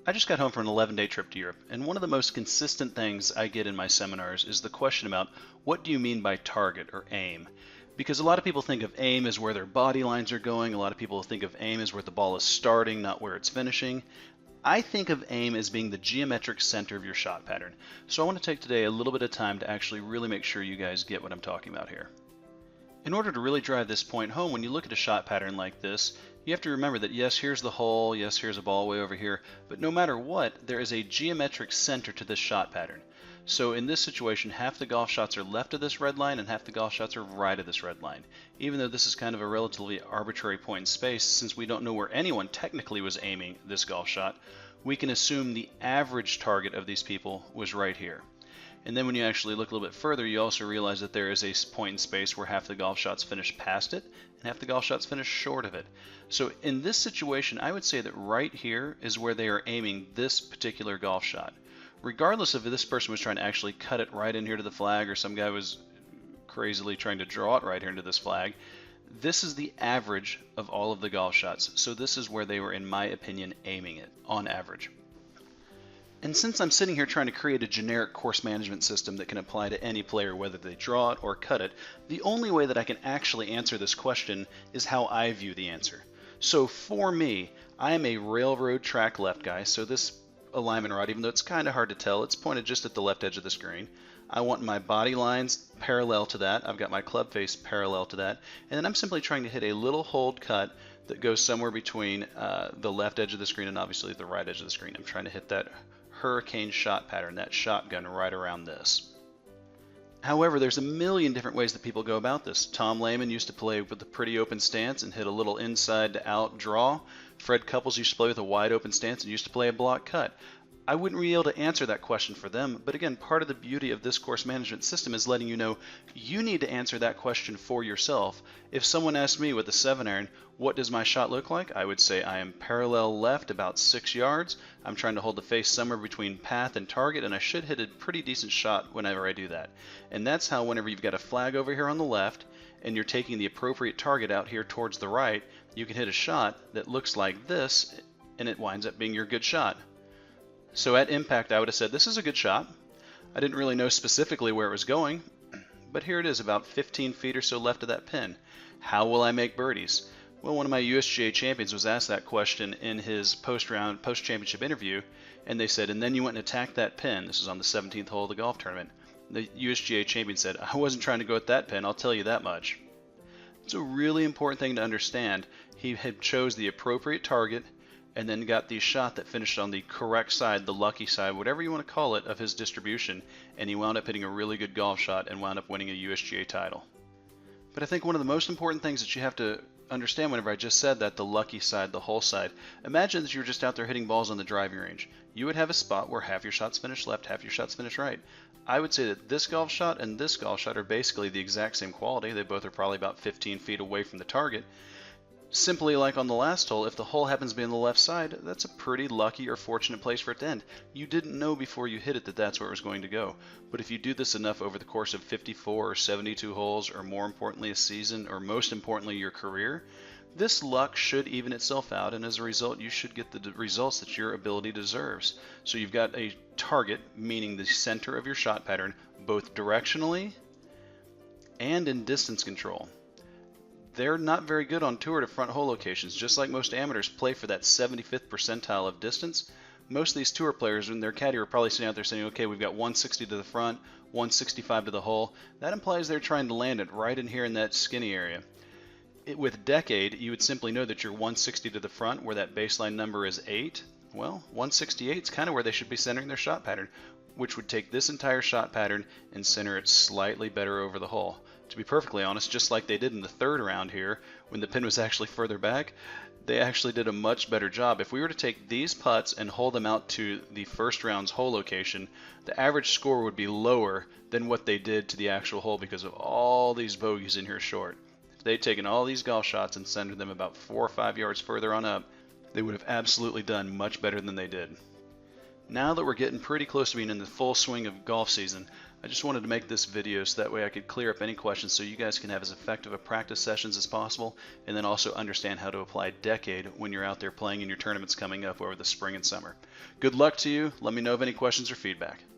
I just got home from an 11-day trip to Europe, and one of the most consistent things I get in my seminars is the question about what do you mean by target or aim? Because a lot of people think of aim as where their body lines are going, a lot of people think of aim as where the ball is starting, not where it's finishing. I think of aim as being the geometric center of your shot pattern. So I want to take today a little bit of time to actually really make sure you guys get what I'm talking about here. In order to really drive this point home, when you look at a shot pattern like this, you have to remember that yes, here's the hole, yes, here's a ball way over here, but no matter what, there is a geometric center to this shot pattern. So in this situation, half the golf shots are left of this red line and half the golf shots are right of this red line. Even though this is kind of a relatively arbitrary point in space, since we don't know where anyone technically was aiming this golf shot, we can assume the average target of these people was right here. And then when you actually look a little bit further, you also realize that there is a point in space where half the golf shots finish past it and half the golf shots finish short of it. So in this situation, I would say that right here is where they are aiming this particular golf shot. Regardless of if this person was trying to actually cut it right in here to the flag or some guy was crazily trying to draw it right here into this flag, this is the average of all of the golf shots. So this is where they were, in my opinion, aiming it on average. And since I'm sitting here trying to create a generic course management system that can apply to any player, whether they draw it or cut it, the only way that I can actually answer this question is how I view the answer. So for me, I am a railroad track left guy, so this alignment rod, even though it's kind of hard to tell, it's pointed just at the left edge of the screen. I want my body lines parallel to that. I've got my club face parallel to that. And then I'm simply trying to hit a little hold cut that goes somewhere between the left edge of the screen and obviously the right edge of the screen. I'm trying to hit that hurricane shot pattern, that shotgun right around this. However, there's a million different ways that people go about this. Tom Lehman used to play with a pretty open stance and hit a little inside to out draw. Fred Couples used to play with a wide open stance and used to play a block cut. I wouldn't be able to answer that question for them, but again, part of the beauty of this course management system is letting you know you need to answer that question for yourself. If someone asked me with a 7-iron, what does my shot look like? I would say I am parallel left about 6 yards. I'm trying to hold the face somewhere between path and target, and I should hit a pretty decent shot whenever I do that. And that's how whenever you've got a flag over here on the left, and you're taking the appropriate target out here towards the right, you can hit a shot that looks like this, and it winds up being your good shot. So at impact, I would have said, this is a good shot. I didn't really know specifically where it was going, but here it is, about 15 feet or so left of that pin. How will I make birdies? Well, one of my USGA champions was asked that question in his post-championship interview, and they said, and then you went and attacked that pin. This is on the 17th hole of the golf tournament. The USGA champion said, I wasn't trying to go at that pin, I'll tell you that much. It's a really important thing to understand. He had chose the appropriate target, and then got the shot that finished on the correct side, the lucky side, whatever you want to call it, of his distribution, and he wound up hitting a really good golf shot and wound up winning a USGA title. But I think one of the most important things that you have to understand whenever I just said that, the lucky side, the hole side, imagine that you were just out there hitting balls on the driving range. You would have a spot where half your shots finish left, half your shots finish right. I would say that this golf shot and this golf shot are basically the exact same quality. They both are probably about 15 feet away from the target. Simply like on the last hole, if the hole happens to be on the left side, that's a pretty lucky or fortunate place for it to end. You didn't know before you hit it that that's where it was going to go. But if you do this enough over the course of 54 or 72 holes, or more importantly a season, or most importantly your career, this luck should even itself out, and as a result you should get the results that your ability deserves. So you've got a target, meaning the center of your shot pattern, both directionally and in distance control. They're not very good on tour to front hole locations. Just like most amateurs play for that 75th percentile of distance, most of these tour players in their caddy are probably sitting out there saying, okay, we've got 160 to the front, 165 to the hole. That implies they're trying to land it right in here in that skinny area. With decade, you would simply know that you're 160 to the front, where that baseline number is 8. Well, 168 is kind of where they should be centering their shot pattern, which would take this entire shot pattern and center it slightly better over the hole. To be perfectly honest, just like they did in the third round here, when the pin was actually further back, they actually did a much better job. If we were to take these putts and hold them out to the first round's hole location, the average score would be lower than what they did to the actual hole because of all these bogeys in here short. If they'd taken all these golf shots and centered them about 4 or 5 yards further on up, they would have absolutely done much better than they did. Now that we're getting pretty close to being in the full swing of golf season, I just wanted to make this video so that way I could clear up any questions so you guys can have as effective a practice sessions as possible, and then also understand how to apply Decade when you're out there playing in your tournaments coming up over the spring and summer. Good luck to you. Let me know of any questions or feedback.